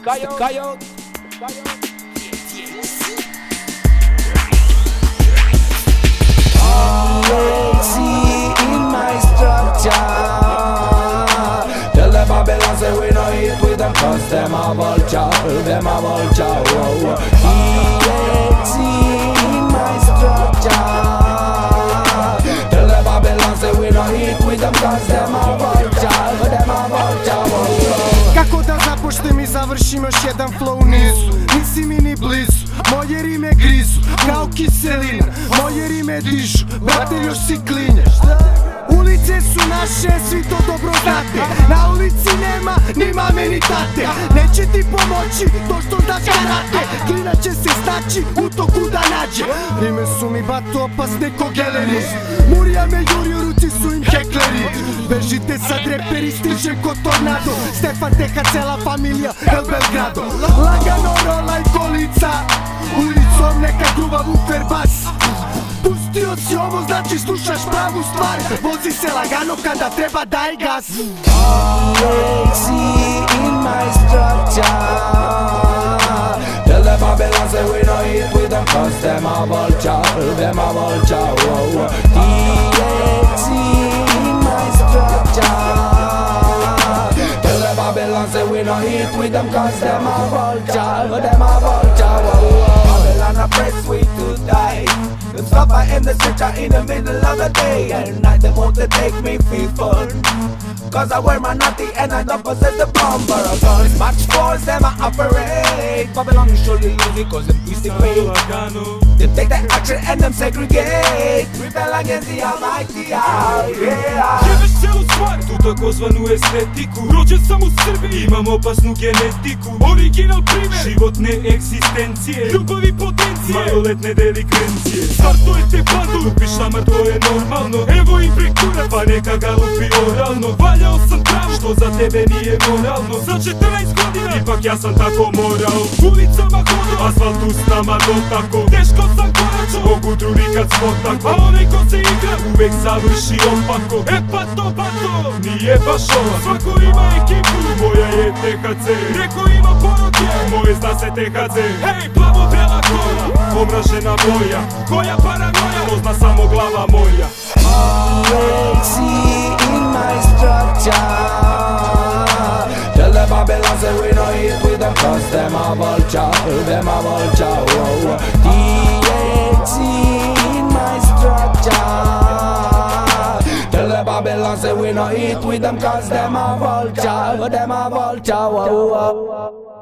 Coyote. Lazy in my structure. Tell the Babylon say we no eat with them, cause them a vulture, them a vulture. Lazy in my structure. Tell the Babylon say we no eat with them, cause them a vulture, them a vulture. Kako da započnem i završim još jedan flow nisu. Nisi mi ni blizu, moje rime grizu kao kiselina, moje rime dižu, brate još si klinješ. Ulice su naše, svi to dobro znate. Na ulici nema ni mame ni tate. Neće ti pomoći to što znaš karate. Klina će se staći u to kuda nađe. Rime su mi bato opasne ko geleri. Murija me juri, u ruci su im hekleri. Bežite sad reperi, stižem ko tornado. Stefan Teha, cela familija, El Belgrado. Lagano rola i kolica, ulicom neka gruva vufer bas. Pustio si ovo, znači slušaš pravu stvar. Vozi se lagano kada treba, daj gas. Lazy in my structure. Tell the Babylon say we no eat with them, cause them a vulture, them a vulture. Lazy in my structure. Tell the Babylon say we no eat with them, cause them a vulture, them a vulture. Babylon a press we to die. The suffer in the stretcher in the middle of the day. And night they want to take me feel fun, cause I wear my natty and I don't possess the bomb or a gun. Match force them I operate. Babylon you surely lose it cause them twisted fate. Them take the action and them segregate. Rebel against the almighty, yeah. Jebeš celu stvar, tu takozvanu estetiku. Rođen sam u Srbiji, imam opasnu genetiku. Original primer životne egzistencije, ljubavi potencije, maloletne delikvencije. Startujete bandu, lupiš šamar, to je normalno. Evo im prekurac, pa neka ga lupi oralno. Valjao sam travu, što za tebe nije moralno. Za 14 godina, ipak ja sam tako morao. Ulicama hodo, asfalt uz nama dotako. Teško sam koračo, mogu druni kad smotako. A onaj ko se igra, uvek završi opako. E pa to, nije baš ovo. Svako ima ekipu, moja je THC. Neko ima porodje, moje zna se THC. Hej, plavo bela kola, omražena boja. Koja paranoja, to zna samo glava moja. Lazy in my structure. Tell the Babylon say we no eat with them, cause them a vulture, them a vulture. Lazy in my structure. Tell the Babylon say we no eat with them, cause them a vulture, them a vulture.